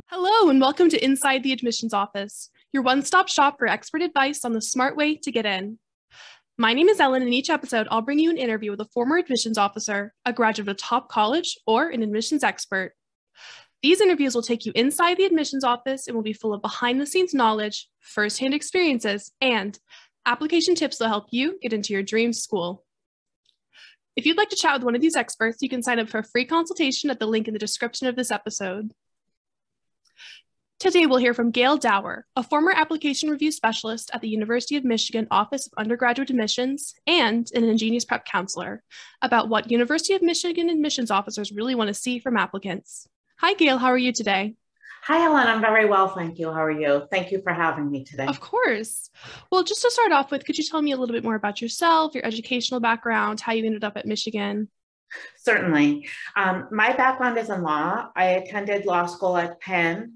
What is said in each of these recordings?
Hello, and welcome to Inside the Admissions Office, your one-stop shop for expert advice on the smart way to get in. My name is Ellen, and in each episode, I'll bring you an interview with a former admissions officer, a graduate of a top college, or an admissions expert. These interviews will take you inside the admissions office and will be full of behind-the-scenes knowledge, first-hand experiences, and application tips that will help you get into your dream school. If you'd like to chat with one of these experts, you can sign up for a free consultation at the link in the description of this episode. Today, we'll hear from Gail Dauer, a former application review specialist at the University of Michigan Office of Undergraduate Admissions and an Ingenious Prep counselor, about what University of Michigan admissions officers really want to see from applicants. Hi, Gail. How are you today? Hi, Ellen. I'm very well, thank you. How are you? Thank you for having me today. Of course. Well, just to start off with, could you tell me a little bit more about yourself, your educational background, how you ended up at Michigan? Certainly. My background is in law. I attended law school at Penn.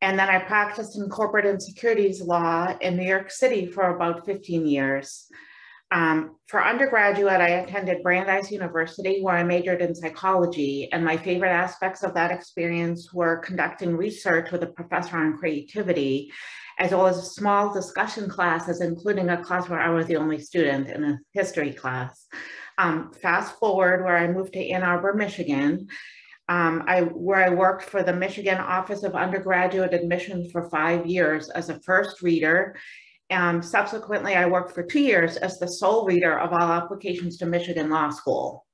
And then I practiced in corporate and securities law in New York City for about 15 years. For undergraduate, I attended Brandeis University, where I majored in psychology. And my favorite aspects of that experience were conducting research with a professor on creativity, as well as small discussion classes, including a class where I was the only student in a history class. Fast forward, where I moved to Ann Arbor, Michigan, where I worked for the Michigan Office of Undergraduate Admissions for 5 years as a first reader. Subsequently, I worked for 2 years as the sole reader of all applications to Michigan Law School.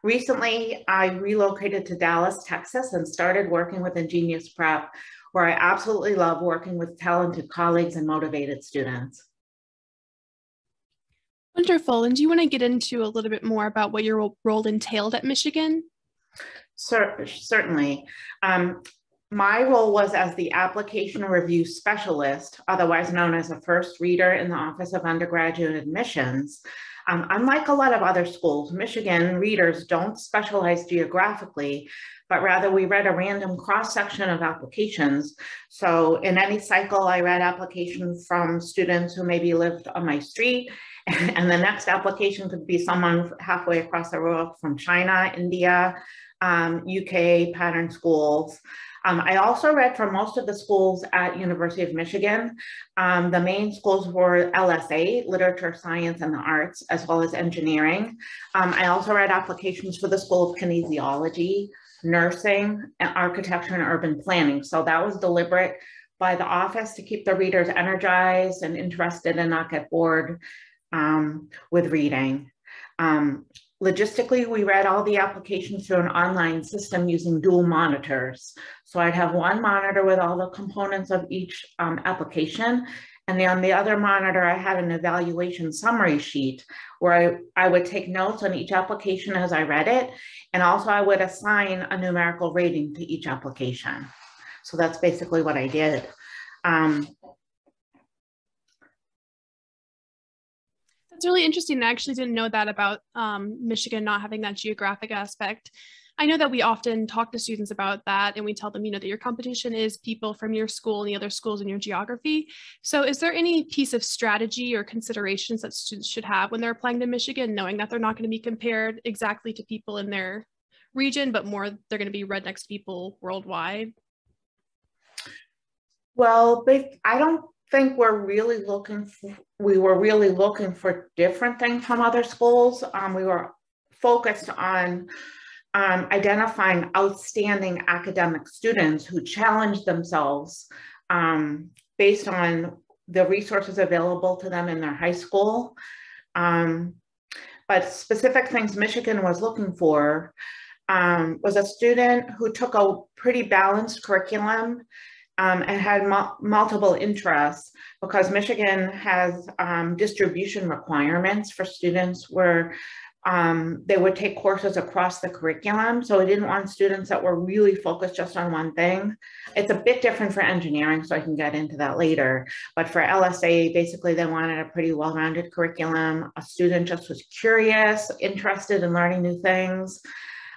Recently, I relocated to Dallas, Texas, and started working with Ingenious Prep, where I absolutely love working with talented colleagues and motivated students. Wonderful. And do you want to get into a little bit more about what your role entailed at Michigan? Certainly. My role was as the application review specialist, otherwise known as a first reader in the Office of Undergraduate Admissions. Unlike a lot of other schools, Michigan readers don't specialize geographically, but rather we read a random cross-section of applications. So in any cycle, I read applications from students who maybe lived on my street, and the next application could be someone halfway across the road from China, India, UK pattern schools. I also read for most of the schools at University of Michigan. The main schools were LSA, Literature, Science, and the Arts, as well as engineering. I also read applications for the School of Kinesiology, Nursing, and Architecture and Urban Planning. So that was deliberate by the office to keep the readers energized and interested and not get bored with reading. Logistically, we read all the applications through an online system using dual monitors. So I'd have one monitor with all the components of each application. And then on the other monitor, I had an evaluation summary sheet where I would take notes on each application as I read it. And also I would assign a numerical rating to each application. So that's basically what I did. That's really interesting. I actually didn't know that about Michigan not having that geographic aspect. I know that we often talk to students about that and we tell them, that your competition is people from your school and the other schools in your geography. So is there any piece of strategy or considerations that students should have when they're applying to Michigan, knowing that they're not going to be compared exactly to people in their region, but more they're going to be read next to people worldwide? Well, I don't think we were really looking for different things from other schools. We were focused on identifying outstanding academic students who challenged themselves based on the resources available to them in their high school. But specific things Michigan was looking for was a student who took a pretty balanced curriculum and had multiple interests, because Michigan has distribution requirements for students where they would take courses across the curriculum. So we didn't want students that were really focused just on one thing. It's a bit different for engineering, so I can get into that later. But for LSA, basically they wanted a pretty well-rounded curriculum. A student just was curious, interested in learning new things,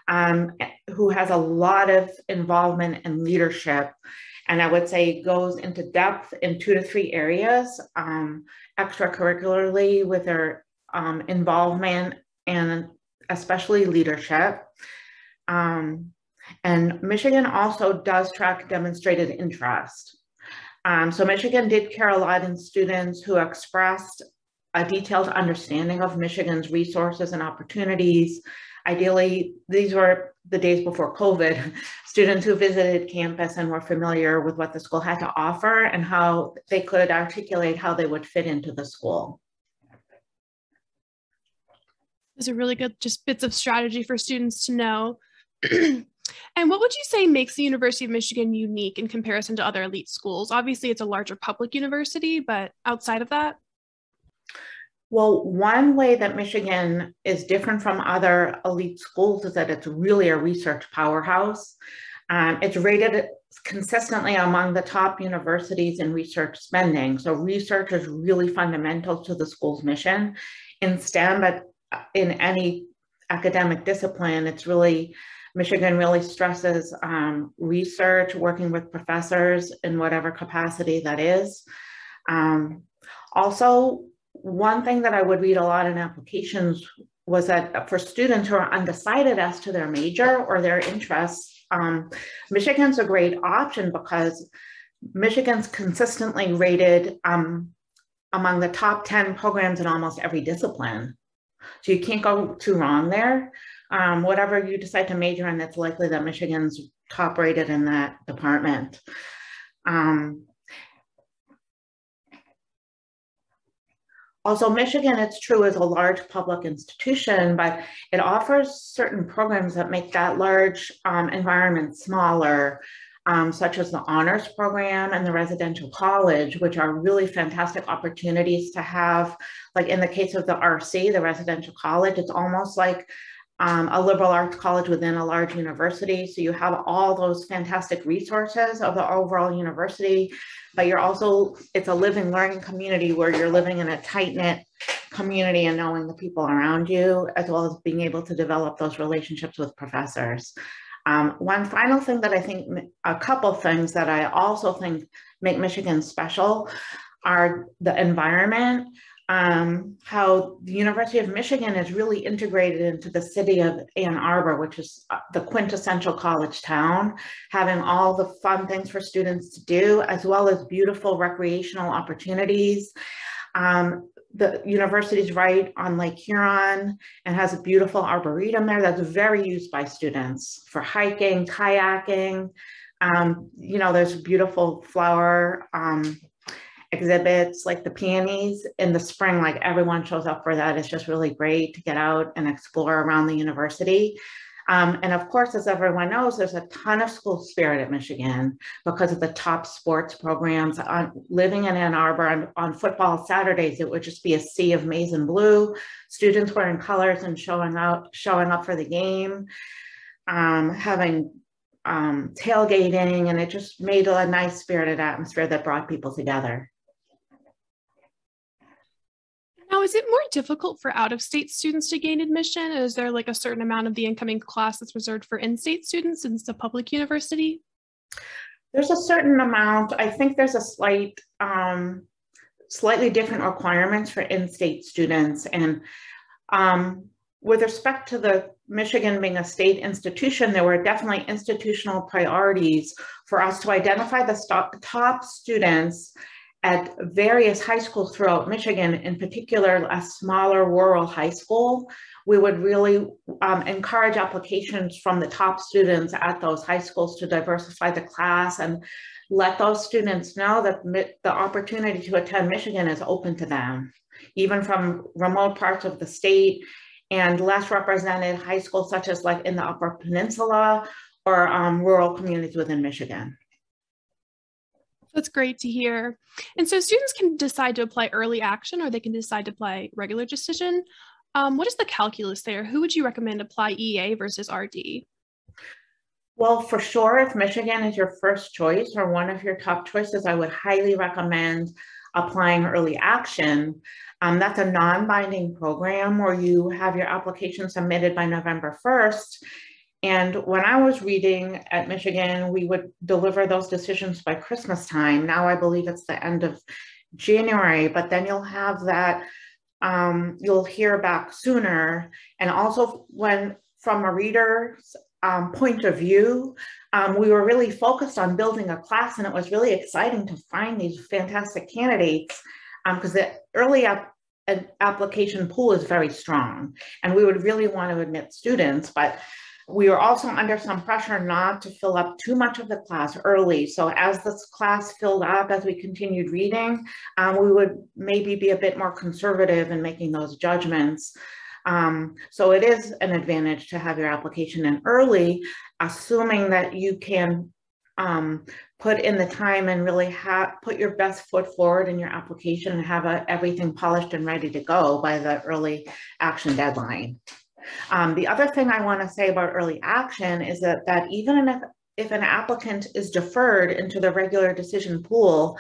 who has a lot of involvement in leadership. And I would say goes into depth in 2 to 3 areas, extracurricularly with their involvement and especially leadership. And Michigan also does track demonstrated interest. So Michigan did care a lot in students who expressed a detailed understanding of Michigan's resources and opportunities. Ideally, these were the days before COVID, students who visited campus and were familiar with what the school had to offer and how they could articulate how they would fit into the school. Those are really good, just bits of strategy for students to know. And what would you say makes the University of Michigan unique in comparison to other elite schools? Obviously, it's a larger public university, but outside of that? Well, one way that Michigan is different from other elite schools is that it's really a research powerhouse. It's rated consistently among the top universities in research spending. So research is really fundamental to the school's mission in STEM, but in any academic discipline, it's really, Michigan really stresses research, working with professors in whatever capacity that is. Also, one thing that I would read a lot in applications was that for students who are undecided as to their major or their interests, Michigan's a great option because Michigan's consistently rated among the top 10 programs in almost every discipline. So you can't go too wrong there. Whatever you decide to major in, it's likely that Michigan's top rated in that department. Also, Michigan, it's true, is a large public institution, but it offers certain programs that make that large environment smaller, such as the honors program and the residential college, which are really fantastic opportunities to have. Like in the case of the RC, the residential college, it's almost like a liberal arts college within a large university. So you have all those fantastic resources of the overall university, but you're also, it's a living learning community where you're living in a tight-knit community and knowing the people around you, as well as being able to develop those relationships with professors. One final thing that I think, a couple things that I also think make Michigan special are the environment. How the University of Michigan is really integrated into the city of Ann Arbor, which is the quintessential college town, having all the fun things for students to do, as well as beautiful recreational opportunities. The university is right on Lake Huron and has a beautiful arboretum there that's very used by students for hiking, kayaking. You know, there's beautiful flower exhibits like the peonies in the spring, like everyone shows up for that. It's just really great to get out and explore around the university. And of course, as everyone knows, there's a ton of school spirit at Michigan because of the top sports programs. Living in Ann Arbor on football Saturdays, it would just be a sea of maize and blue, students wearing colors and showing up for the game, having tailgating, and it just made a nice spirited atmosphere that brought people together. Now, is it more difficult for out-of-state students to gain admission? Is there like a certain amount of the incoming class that's reserved for in-state students since it's a public university? There's a certain amount. I think there's a slightly different requirements for in-state students. And with respect to the Michigan being a state institution, there were definitely institutional priorities for us to identify the top students at various high schools throughout Michigan, in particular a smaller rural high school. We would really encourage applications from the top students at those high schools to diversify the class and let those students know that the opportunity to attend Michigan is open to them, even from remote parts of the state and less represented high schools such as like in the Upper Peninsula or rural communities within Michigan. That's great to hear. And so students can decide to apply early action or they can decide to apply regular decision. What is the calculus there? Who would you recommend apply EA versus RD? Well, for sure, if Michigan is your first choice or one of your top choices, I would highly recommend applying early action. That's a non-binding program where you have your application submitted by November 1st. And when I was reading at Michigan, we would deliver those decisions by Christmas time. Now I believe it's the end of January, but then you'll have that, you'll hear back sooner. And also when from a reader's point of view, we were really focused on building a class, and it was really exciting to find these fantastic candidates because the early application pool is very strong, and we would really want to admit students, but we were also under some pressure not to fill up too much of the class early. So as this class filled up, as we continued reading, we would maybe be a bit more conservative in making those judgments. So it is an advantage to have your application in early, assuming that you can put in the time and really put your best foot forward in your application and have everything polished and ready to go by the early action deadline. The other thing I want to say about early action is that even if an applicant is deferred into the regular decision pool,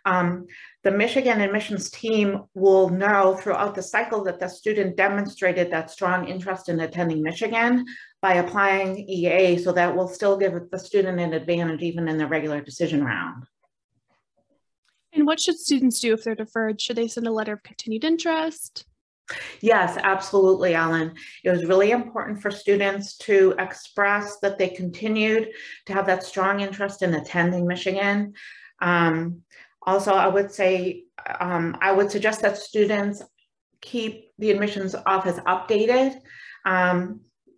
the Michigan admissions team will know throughout the cycle that the student demonstrated that strong interest in attending Michigan by applying EA, so that will still give the student an advantage even in the regular decision round. And what should students do if they're deferred? Should they send a letter of continued interest? Yes, absolutely, Ellen. It was really important for students to express that they continued to have that strong interest in attending Michigan. Also, I would say, I would suggest that students keep the admissions office updated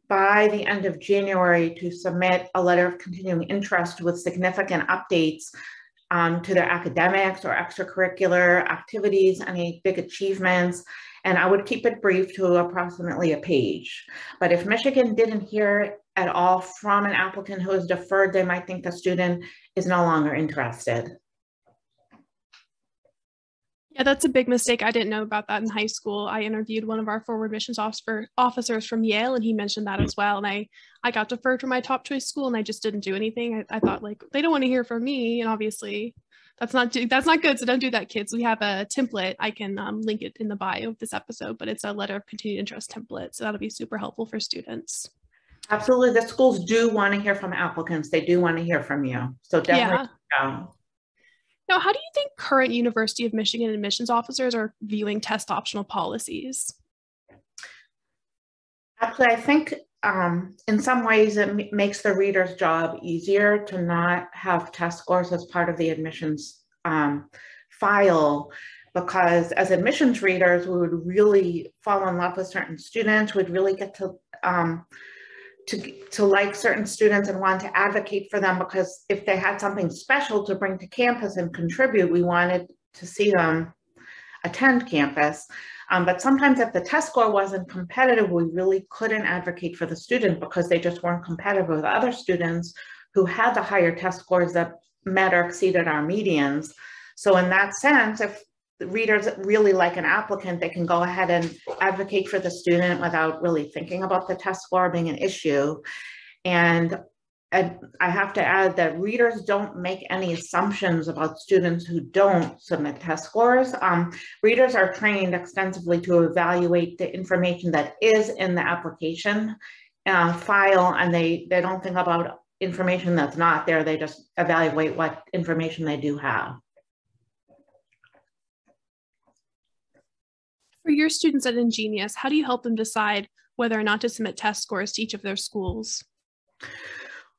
by the end of January to submit a letter of continuing interest with significant updates to their academics or extracurricular activities, any big achievements. And I would keep it brief to approximately a page. But if Michigan didn't hear at all from an applicant who is deferred, they might think the student is no longer interested. Yeah, that's a big mistake. I didn't know about that in high school. I interviewed one of our forward admissions officers from Yale, and he mentioned that as well. And I got deferred from my top choice school, and I just didn't do anything. I thought, like, they don't want to hear from me, and obviously that's not good. So don't do that, kids. We have a template. I can link it in the bio of this episode, but it's a letter of continued interest template. So that'll be super helpful for students. Absolutely. The schools do want to hear from applicants. They do want to hear from you. So definitely. Yeah. Now, how do you think current University of Michigan admissions officers are viewing test optional policies? Actually, I think in some ways it makes the reader's job easier to not have test scores as part of the admissions file, because as admissions readers, we would really fall in love with certain students. We'd really get to like certain students and want to advocate for them, because if they had something special to bring to campus and contribute, we wanted to see them attend campus. But sometimes if the test score wasn't competitive, we really couldn't advocate for the student because they just weren't competitive with other students who had the higher test scores that met or exceeded our medians. So in that sense, if the readers really like an applicant, they can go ahead and advocate for the student without really thinking about the test score being an issue. And I have to add that readers don't make any assumptions about students who don't submit test scores. Readers are trained extensively to evaluate the information that is in the application file, and they don't think about information that's not there. They just evaluate what information they do have. For your students at Ingenious, how do you help them decide whether or not to submit test scores to each of their schools?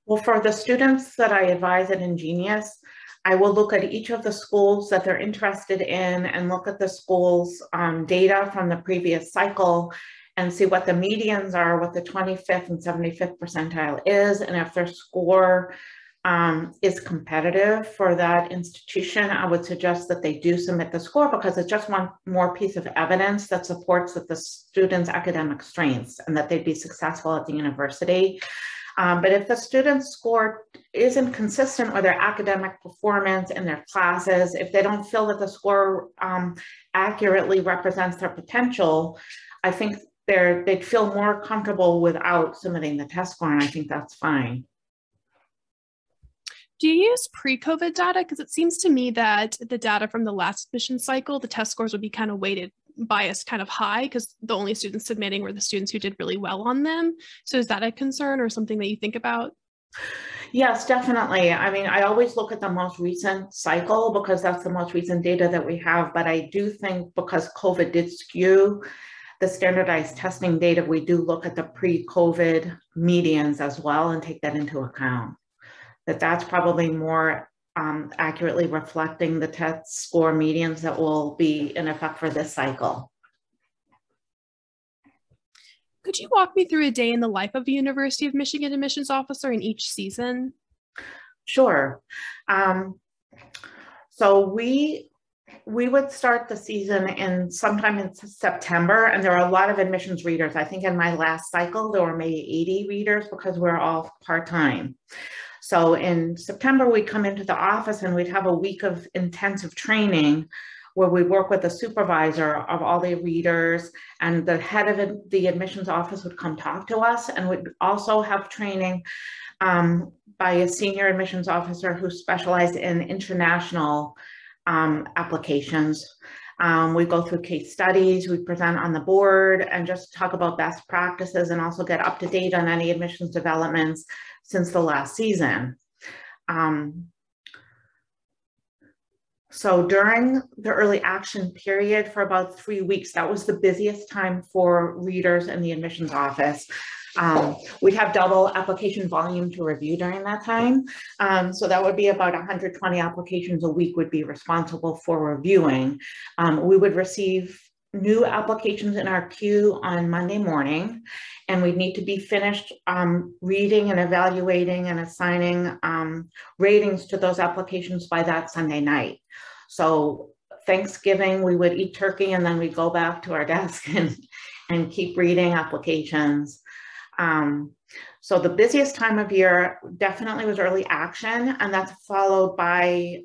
Well, for the students that I advise at Ingenious, I will look at each of the schools that they're interested in and look at the school's data from the previous cycle and see what the medians are, what the 25th and 75th percentile is, and if their score is competitive for that institution, I would suggest that they do submit the score, because it's just one more piece of evidence that supports that the student's academic strengths and that they'd be successful at the university. But if the student's score isn't consistent with their academic performance in their classes, if they don't feel that the score accurately represents their potential, I think they'd feel more comfortable without submitting the test score, and I think that's fine. Do you use pre-COVID data? Because it seems to me that the data from the last admission cycle, the test scores would be kind of weighted bias kind of high because the only students submitting were the students who did really well on them. So is that a concern or something that you think about? Yes, definitely. I mean, I always look at the most recent cycle because that's the most recent data that we have. But I do think because COVID did skew the standardized testing data, we do look at the pre-COVID medians as well and take that into account. That's probably more accurately reflecting the test score medians that will be in effect for this cycle. Could you walk me through a day in the life of a University of Michigan admissions officer in each season? Sure. So we would start the season sometime in September, and there are a lot of admissions readers. I think in my last cycle, there were maybe 80 readers because we're all part-time. So in September, we'd come into the office and we'd have a week of intensive training where we work with the supervisor of all the readers, and the head of the admissions office would come talk to us, and we'd also have training by a senior admissions officer who specialized in international applications. We go through case studies, we present on the board and just talk about best practices and also get up to date on any admissions developments since the last season. So during the early action period for about 3 weeks, that was the busiest time for readers in the admissions office. We'd have double application volume to review during that time. So that would be about 120 applications a week would be responsible for reviewing. We would receive new applications in our queue on Monday morning, and we'd need to be finished reading and evaluating and assigning ratings to those applications by that Sunday night. So Thanksgiving, we would eat turkey and then we'd go back to our desk and keep reading applications. So the busiest time of year definitely was early action, and that's followed by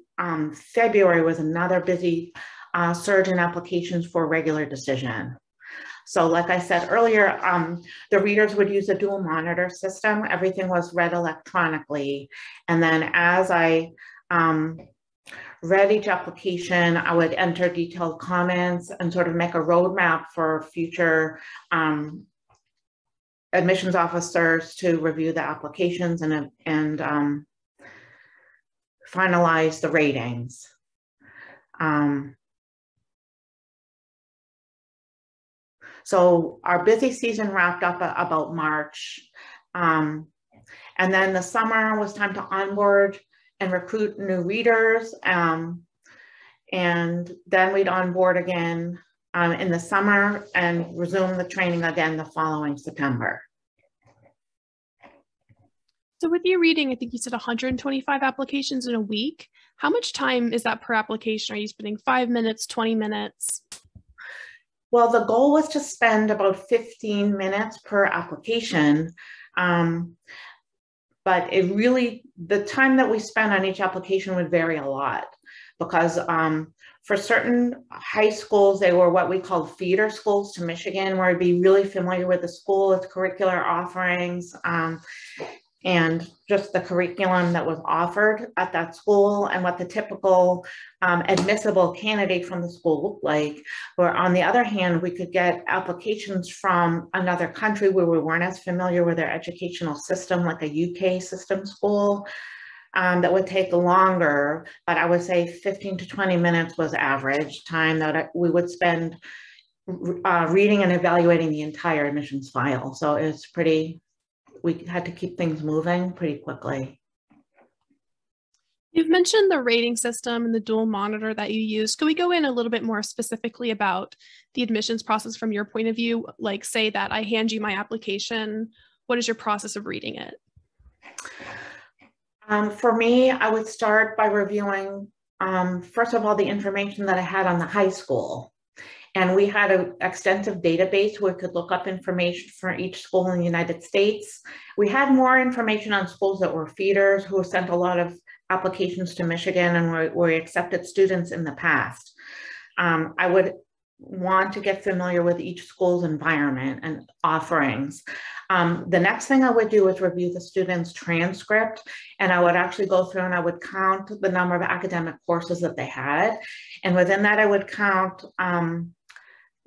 February was another busy surge in applications for regular decision. So like I said earlier, the readers would use a dual monitor system. Everything was read electronically. And then as I read each application, I would enter detailed comments and sort of make a roadmap for future admissions officers to review the applications and finalize the ratings. So our busy season wrapped up about March. And then the summer was time to onboard and recruit new readers. And then we'd onboard again in the summer and resume the training again the following September. So with your reading, I think you said 125 applications in a week. How much time is that per application? Are you spending 5 minutes, 20 minutes? Well, the goal was to spend about 15 minutes per application. But it really, the time that we spent on each application would vary a lot because for certain high schools, they were what we call feeder schools to Michigan, where I'd be really familiar with the school, its curricular offerings, and just the curriculum that was offered at that school and what the typical admissible candidate from the school looked like. Where on the other hand, we could get applications from another country where we weren't as familiar with their educational system, like a UK system school, that would take longer, but I would say 15 to 20 minutes was average time that we would spend reading and evaluating the entire admissions file. So it's pretty, we had to keep things moving pretty quickly. You've mentioned the rating system and the dual monitor that you use. Can we go in a little bit more specifically about the admissions process from your point of view? Like say that I hand you my application, what is your process of reading it? For me, I would start by reviewing, first of all, the information that I had on the high school. And we had an extensive database where we could look up information for each school in the United States. We had more information on schools that were feeders who sent a lot of applications to Michigan and where we accepted students in the past. I would want to get familiar with each school's environment and offerings. The next thing I would do is review the student's transcript, and I would actually go through and I would count the number of academic courses that they had. And within that, I would count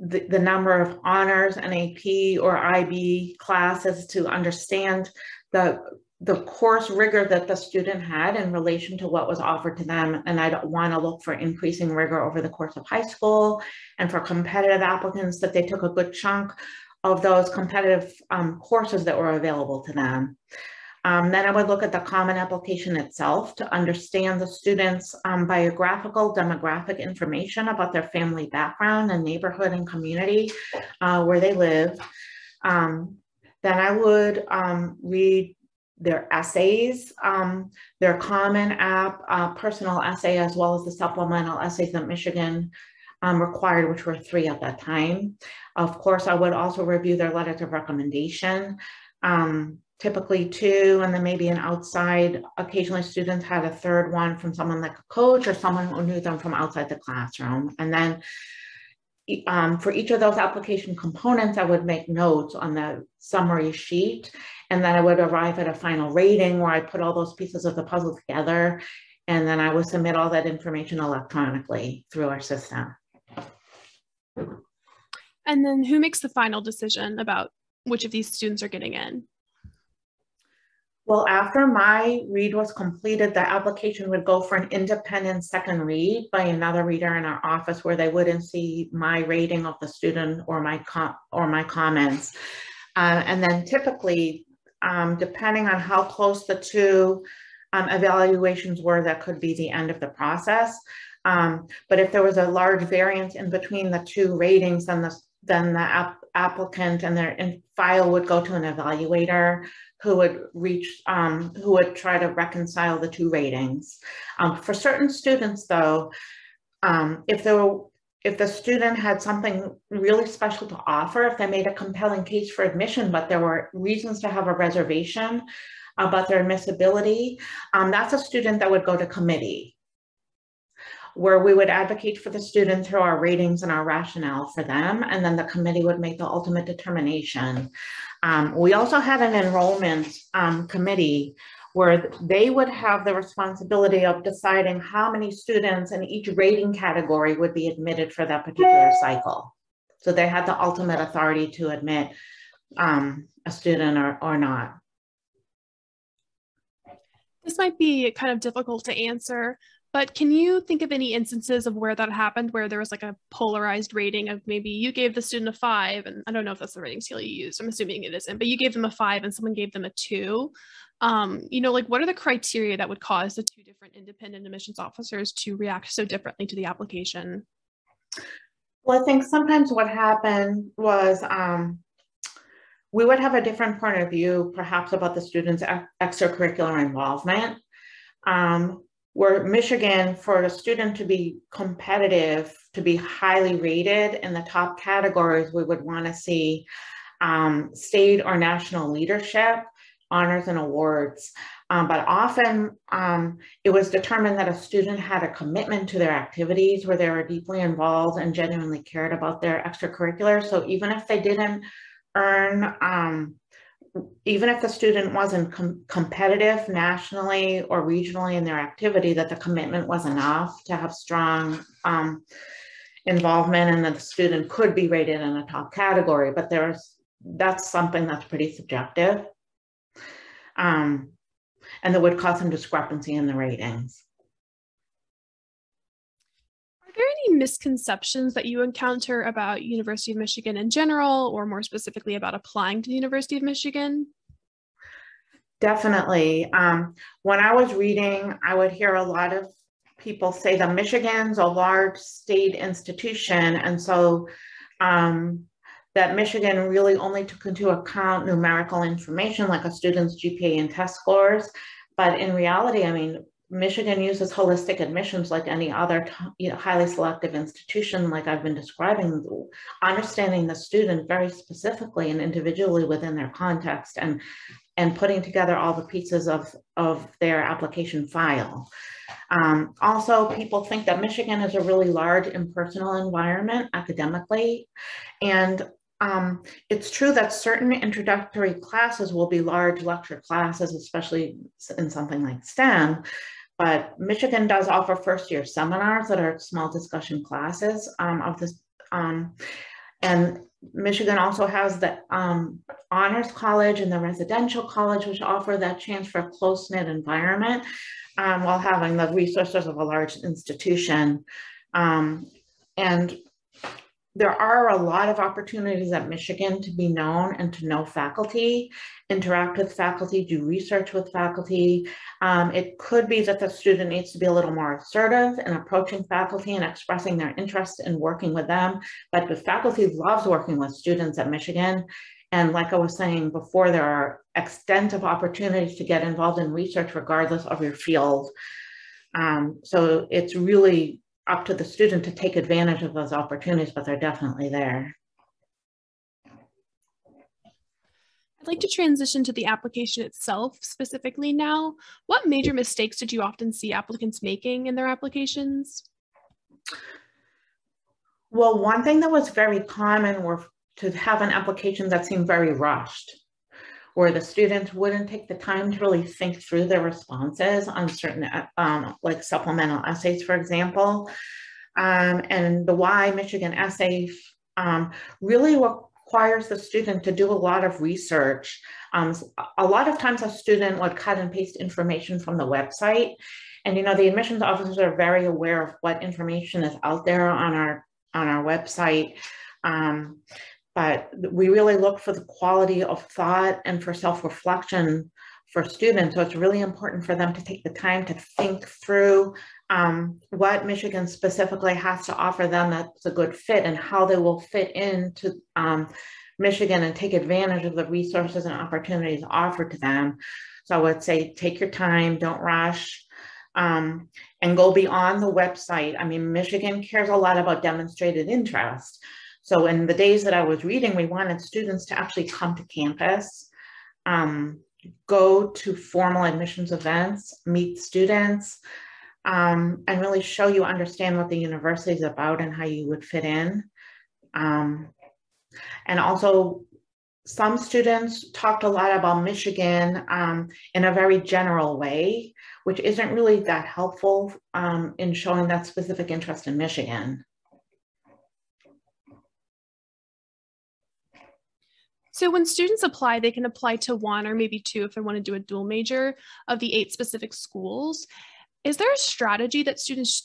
the number of honors and AP or IB classes to understand the course rigor that the student had in relation to what was offered to them. And I'd want to look for increasing rigor over the course of high school, and for competitive applicants that they took a good chunk of those competitive courses that were available to them. Then I would look at the common application itself to understand the students' biographical, demographic information about their family background and neighborhood and community where they live. Then I would read their essays, their common app personal essay, as well as the supplemental essays that Michigan required, which were 3 at that time. Of course, I would also review their letters of recommendation, typically 2, and then maybe an outside. Occasionally students had a 3rd one from someone like a coach or someone who knew them from outside the classroom. And then for each of those application components, I would make notes on the summary sheet, and then I would arrive at a final rating where I put all those pieces of the puzzle together, and then I would submit all that information electronically through our system. And then who makes the final decision about which of these students are getting in? Well, after my read was completed, the application would go for an independent second read by another reader in our office, where they wouldn't see my rating of the student or my comments. And then typically, depending on how close the 2 evaluations were, that could be the end of the process. But if there was a large variance in between the 2 ratings, then the applicant and their file would go to an evaluator who would try to reconcile the 2 ratings. For certain students, though, if the student had something really special to offer, if they made a compelling case for admission, but there were reasons to have a reservation about their admissibility, that's a student that would go to committee, where we would advocate for the student through our ratings and our rationale for them, and then the committee would make the ultimate determination. We also had an enrollment committee where they would have the responsibility of deciding how many students in each rating category would be admitted for that particular cycle. So they had the ultimate authority to admit a student or not. This might be kind of difficult to answer, but can you think of any instances of where that happened, where there was like a polarized rating of maybe you gave the student a 5, and I don't know if that's the rating scale you used, I'm assuming it isn't, but you gave them a 5 and someone gave them a 2. Like what are the criteria that would cause the 2 different independent admissions officers to react so differently to the application? Well, I think sometimes what happened was we would have a different point of view, perhaps about the student's extracurricular involvement. Where Michigan, for a student to be competitive, to be highly rated in the top categories, we would want to see state or national leadership, honors, and awards. But often it was determined that a student had a commitment to their activities, where they were deeply involved and genuinely cared about their extracurriculars. So even if they didn't earn, even if the student wasn't competitive nationally or regionally in their activity, that the commitment was enough to have strong involvement, and that the student could be rated in a top category. But that's something that's pretty subjective, and that would cause some discrepancy in the ratings. Are there any misconceptions that you encounter about University of Michigan in general, or more specifically about applying to the University of Michigan? Definitely. When I was reading, I would hear a lot of people say that Michigan's a large state institution, and so that Michigan really only took into account numerical information like a student's GPA and test scores. But in reality, I mean, Michigan uses holistic admissions like any other highly selective institution, like I've been describing, understanding the student very specifically and individually within their context, and putting together all the pieces of their application file. Also, people think that Michigan is a really large impersonal environment academically, and it's true that certain introductory classes will be large lecture classes, especially in something like STEM. But Michigan does offer first-year seminars that are small discussion classes of this. And Michigan also has the honors college and the residential college, which offer that chance for a close-knit environment while having the resources of a large institution. And there are a lot of opportunities at Michigan to be known and to know faculty, interact with faculty, do research with faculty. It could be that the student needs to be a little more assertive in approaching faculty and expressing their interest in working with them. But the faculty loves working with students at Michigan. And like I was saying before, there are extensive opportunities to get involved in research regardless of your field. So it's really up to the student to take advantage of those opportunities, but they're definitely there. I'd like to transition to the application itself specifically now. What major mistakes did you often see applicants making in their applications? Well, one thing that was very common were to have an application that seemed very rushed, where the students wouldn't take the time to really think through their responses on certain like supplemental essays, for example. And the Why Michigan essay really requires the student to do a lot of research. A lot of times a student would cut and paste information from the website. And you know, the admissions officers are very aware of what information is out there on our website. But we really look for the quality of thought and for self-reflection for students. So it's really important for them to take the time to think through what Michigan specifically has to offer them that's a good fit and how they will fit into Michigan and take advantage of the resources and opportunities offered to them. So I would say take your time, don't rush, and go beyond the website. I mean, Michigan cares a lot about demonstrated interest. So in the days that I was reading, we wanted students to actually come to campus, go to formal admissions events, meet students, and really show you understand what the university is about and how you would fit in. And also, some students talked a lot about Michigan in a very general way, which isn't really that helpful in showing that specific interest in Michigan. So when students apply, they can apply to one or maybe two if they want to do a dual major of the 8 specific schools. Is there a strategy that students,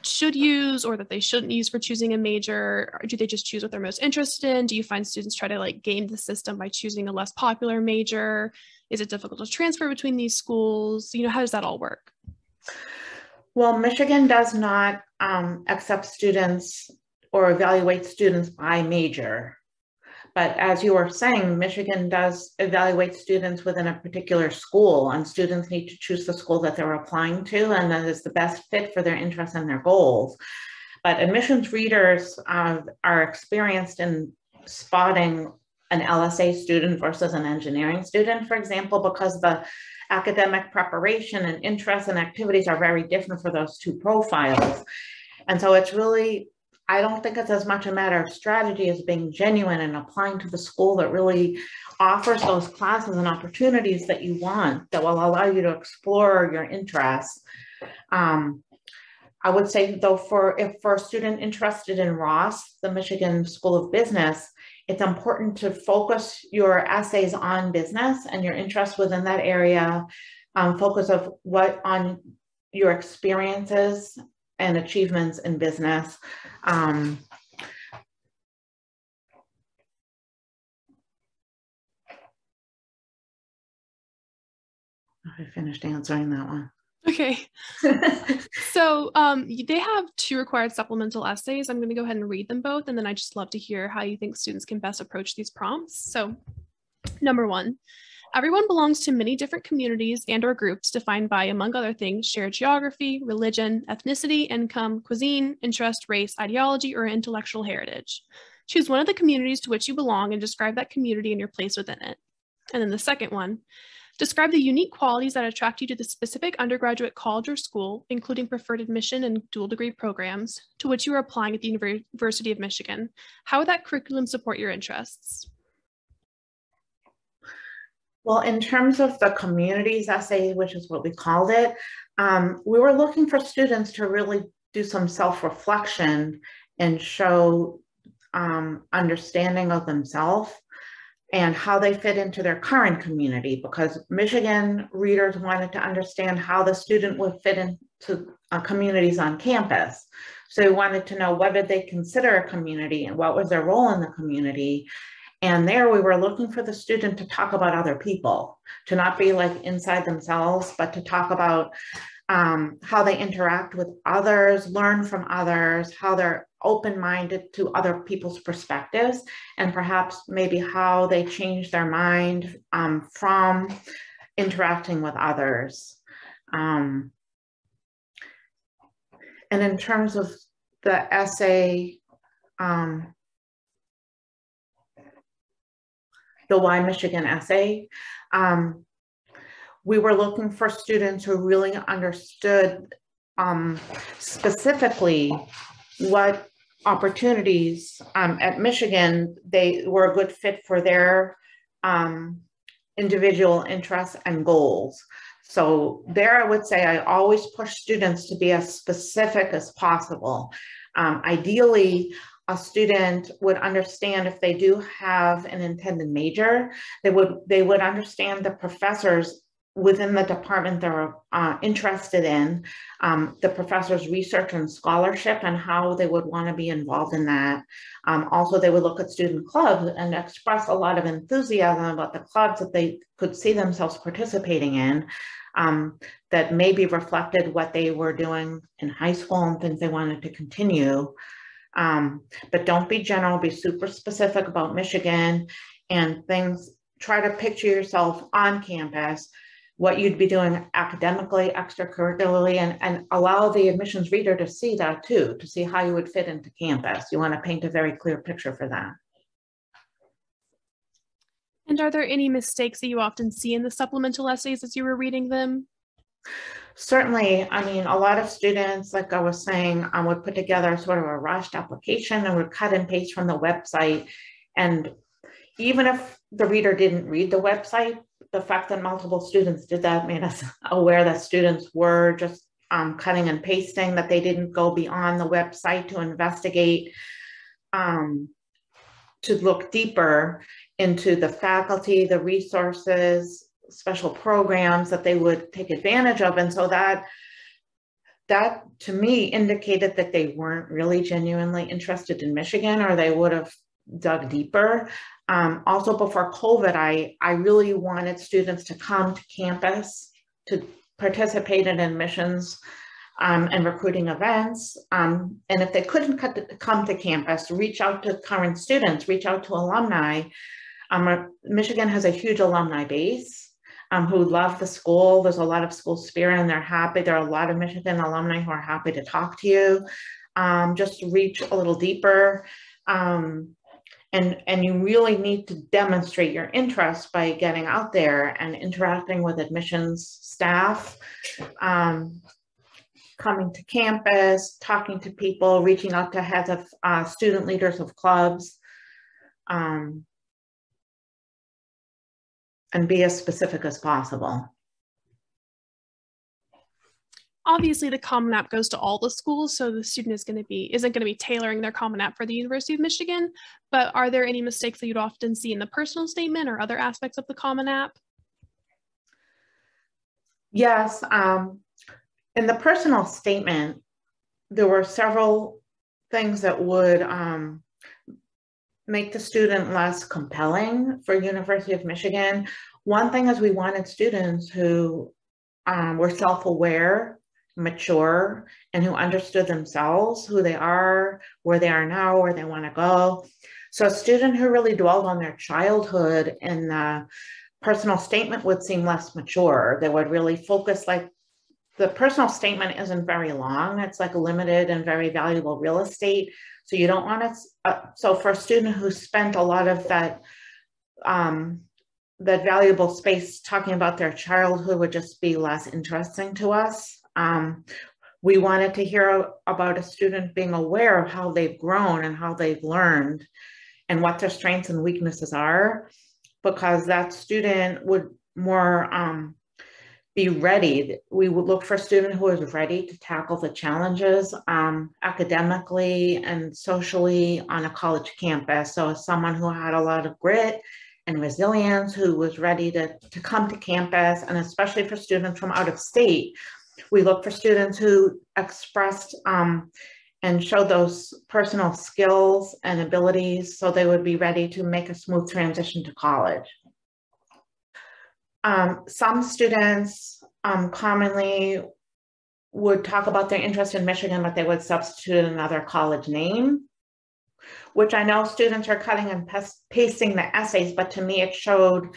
should use or that they shouldn't use for choosing a major? Or do they just choose what they're most interested in? Do you find students try to game the system by choosing a less popular major? Is it difficult to transfer between these schools? How does that all work? Well, Michigan does not accept students or evaluate students by major. But as you were saying, Michigan does evaluate students within a particular school, and students need to choose the school that they're applying to and that is the best fit for their interests and their goals. But admissions readers are experienced in spotting an LSA student versus an engineering student, for example, because the academic preparation and interests and activities are very different for those two profiles. And so it's really, I don't think it's as much a matter of strategy as being genuine and applying to the school that really offers those classes and opportunities that you want, that will allow you to explore your interests. I would say though, for a student interested in Ross, the Michigan School of Business, it's important to focus your essays on business and your interest within that area, focus of what on your experiences and achievements in business. I finished answering that one. Okay. So they have 2 required supplemental essays. I'm going to go ahead and read them both, and then I just love to hear how you think students can best approach these prompts. So number 1, everyone belongs to many different communities and or groups defined by, among other things, shared geography, religion, ethnicity, income, cuisine, interest, race, ideology, or intellectual heritage. Choose one of the communities to which you belong and describe that community and your place within it. And then the second one, describe the unique qualities that attract you to the specific undergraduate college or school, including preferred admission and dual degree programs, to which you are applying at the University of Michigan. How would that curriculum support your interests? Well, in terms of the communities essay, which is what we called it, we were looking for students to really do some self-reflection and show understanding of themselves and how they fit into their current community, because Michigan readers wanted to understand how the student would fit into communities on campus. So they wanted to know whether they consider a community and what was their role in the community. And there we were looking for the student to talk about other people, to not be like inside themselves, but to talk about how they interact with others, learn from others, how they're open-minded to other people's perspectives, and perhaps maybe how they change their mind from interacting with others. And in terms of the essay, the Why Michigan essay, we were looking for students who really understood specifically what opportunities at Michigan they were a good fit for their individual interests and goals. So there I would say I always push students to be as specific as possible. Ideally, a student would understand if they do have an intended major, they would understand the professors within the department they're interested in, the professor's research and scholarship and how they would want to be involved in that. Also, they would look at student clubs and express a lot of enthusiasm about the clubs that they could see themselves participating in, that maybe reflected what they were doing in high school and things they wanted to continue. But don't be general, be super specific about Michigan and things. Try to picture yourself on campus, what you'd be doing academically, extracurricularly, and allow the admissions reader to see that too, to see how you would fit into campus. You want to paint a very clear picture for that. And are there any mistakes that you often see in the supplemental essays as you were reading them? Certainly. I mean, a lot of students, like I was saying, would put together sort of a rushed application and would cut and paste from the website. And even if the reader didn't read the website, the fact that multiple students did that made us aware that students were just cutting and pasting, that they didn't go beyond the website to investigate, to look deeper into the faculty, the resources, special programs that they would take advantage of. And so that to me indicated that they weren't really genuinely interested in Michigan, or they would have dug deeper. Also before COVID, I really wanted students to come to campus to participate in admissions and recruiting events. And if they couldn't come to campus, reach out to current students, reach out to alumni. Michigan has a huge alumni base who love the school. There's a lot of school spirit and they're happy. There are a lot of Michigan alumni who are happy to talk to you. Just reach a little deeper. And you really need to demonstrate your interest by getting out there and interacting with admissions staff, coming to campus, talking to people, reaching out to heads of student leaders of clubs, and be as specific as possible. Obviously, the Common App goes to all the schools, so the student isn't going to be tailoring their Common App for the University of Michigan. But are there any mistakes that you'd often see in the personal statement or other aspects of the Common App? Yes, in the personal statement, there were several things that would make the student less compelling for University of Michigan. One thing is we wanted students who were self-aware, mature, and who understood themselves, who they are, where they are now, where they want to go. So a student who really dwelled on their childhood in the personal statement would seem less mature. They would really focus, like the personal statement isn't very long. It's like limited and very valuable real estate. So you don't want to, so for a student who spent a lot of that valuable space talking about their childhood would just be less interesting to us. We wanted to hear about a student being aware of how they've grown and how they've learned and what their strengths and weaknesses are, because that student would more be ready. We would look for a student who is ready to tackle the challenges academically and socially on a college campus. So someone who had a lot of grit and resilience, who was ready to come to campus, and especially for students from out of state, we look for students who expressed and showed those personal skills and abilities so they would be ready to make a smooth transition to college. Some students commonly would talk about their interest in Michigan, but they would substitute another college name, which I know students are cutting and pasting the essays, but to me it showed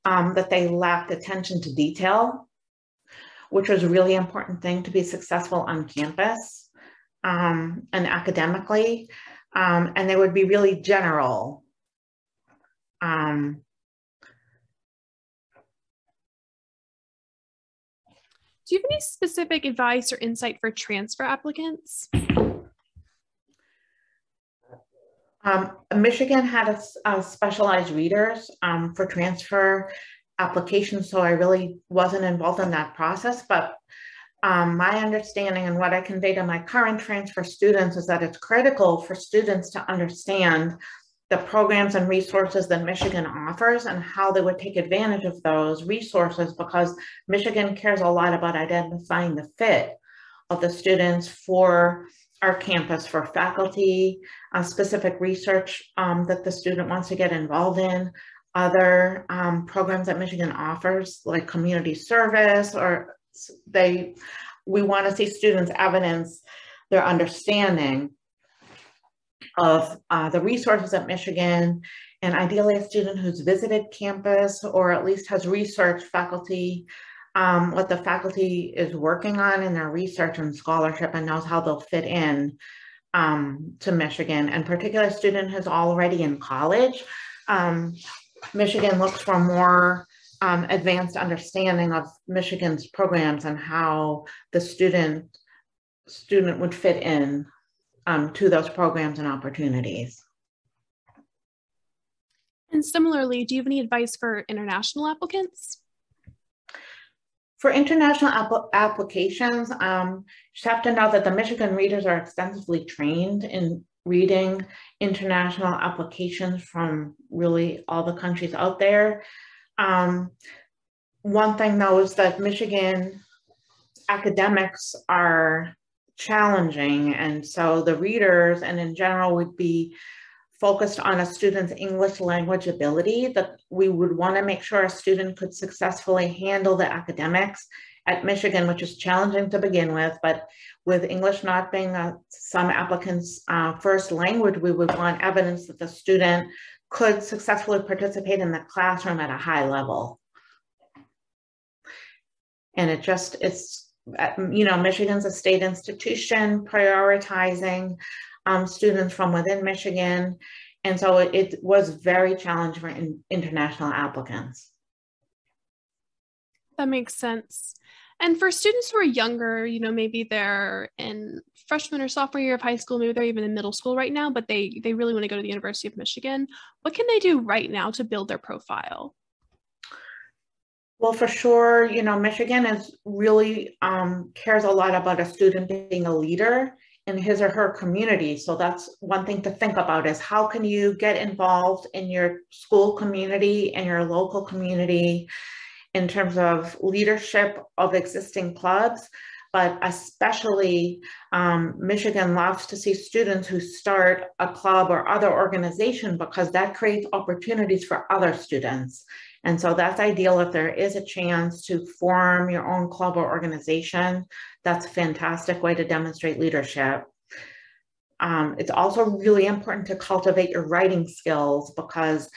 that they lacked attention to detail, which was a really important thing to be successful on campus and academically, and they would be really general. Do you have any specific advice or insight for transfer applicants? Michigan had a specialized readers for transfer applications, so I really wasn't involved in that process, but my understanding and what I convey to my current transfer students is that it's critical for students to understand the programs and resources that Michigan offers and how they would take advantage of those resources, because Michigan cares a lot about identifying the fit of the students for our campus, for faculty, specific research that the student wants to get involved in, other programs that Michigan offers, like community service, or we want to see students evidence their understanding of the resources at Michigan, and ideally a student who's visited campus or at least has researched faculty, what the faculty is working on in their research and scholarship, and knows how they'll fit in to Michigan. And particularly a student who's already in college, Michigan looks for more advanced understanding of Michigan's programs and how the student would fit in to those programs and opportunities. And similarly, do you have any advice for international applicants? For international applications, you just have to know that the Michigan readers are extensively trained in reading international applications from really all the countries out there. One thing though is that Michigan academics are challenging, and so the readers and in general would be focused on a student's English language ability, that we would want to make sure a student could successfully handle the academics at Michigan, which is challenging to begin with, but with English not being some applicants' first language, we would want evidence that the student could successfully participate in the classroom at a high level. And it's you know, Michigan's a state institution prioritizing students from within Michigan. And so it was very challenging for international applicants. That makes sense. And for students who are younger, you know, maybe they're in freshman or sophomore year of high school, maybe they're even in middle school right now, but they really want to go to the University of Michigan. What can they do right now to build their profile? Well, for sure, you know, Michigan is really cares a lot about a student being a leader in his or her community. So that's one thing to think about, is how can you get involved in your school community and your local community in terms of leadership of existing clubs, but especially Michigan loves to see students who start a club or other organization, because that creates opportunities for other students. And so that's ideal if there is a chance to form your own club or organization. That's a fantastic way to demonstrate leadership. It's also really important to cultivate your writing skills, because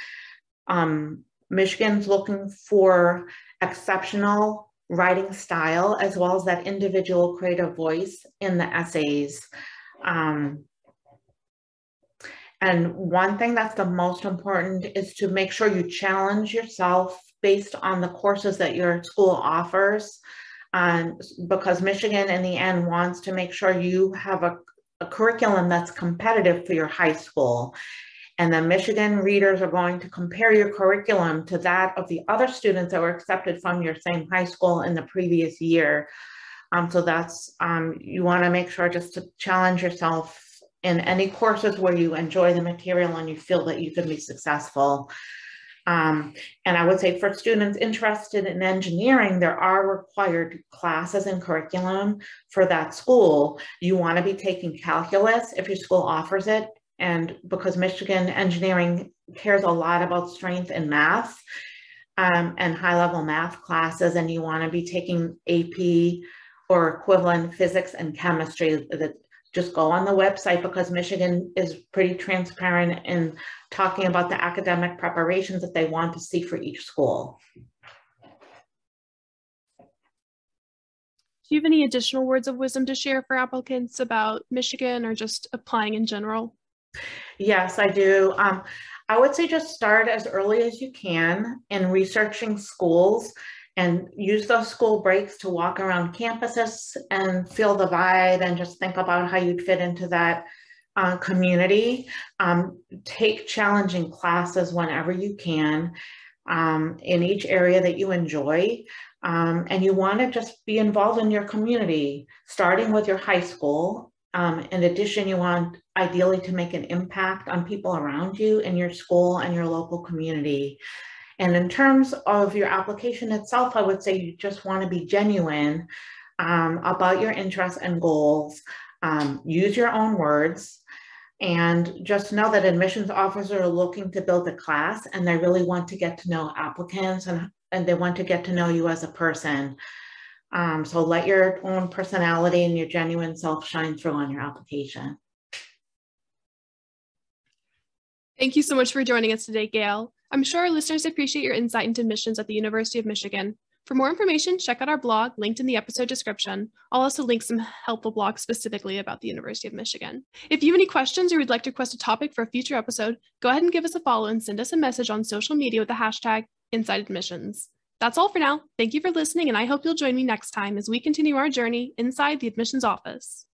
Michigan's looking for exceptional writing style, as well as that individual creative voice in the essays. And one thing that's the most important is to make sure you challenge yourself based on the courses that your school offers. Because Michigan in the end wants to make sure you have a curriculum that's competitive for your high school. And then Michigan readers are going to compare your curriculum to that of the other students that were accepted from your same high school in the previous year. So that's, you want to make sure just to challenge yourself in any courses where you enjoy the material and you feel that you can be successful. And I would say for students interested in engineering, there are required classes and curriculum for that school. You want to be taking calculus if your school offers it. And because Michigan engineering cares a lot about strength in math and high-level math classes, and you want to be taking AP or equivalent physics and chemistry, that just go on the website, because Michigan is pretty transparent in talking about the academic preparations that they want to see for each school. Do you have any additional words of wisdom to share for applicants about Michigan or just applying in general? Yes, I do. I would say just start as early as you can in researching schools, and use those school breaks to walk around campuses and feel the vibe and just think about how you'd fit into that community. Take challenging classes whenever you can in each area that you enjoy. And you want to just be involved in your community, starting with your high school. In addition, you want ideally to make an impact on people around you in your school and your local community. And in terms of your application itself, I would say you just want to be genuine about your interests and goals. Use your own words, and just know that admissions officers are looking to build a class, and they really want to get to know applicants, and they want to get to know you as a person. So let your own personality and your genuine self shine through on your application. Thank you so much for joining us today, Gail. I'm sure our listeners appreciate your insight into admissions at the University of Michigan. For more information, check out our blog linked in the episode description. I'll also link some helpful blogs specifically about the University of Michigan. If you have any questions or would like to request a topic for a future episode, go ahead and give us a follow and send us a message on social media with the hashtag #InsideAdmissions. That's all for now. Thank you for listening, and I hope you'll join me next time as we continue our journey inside the admissions office.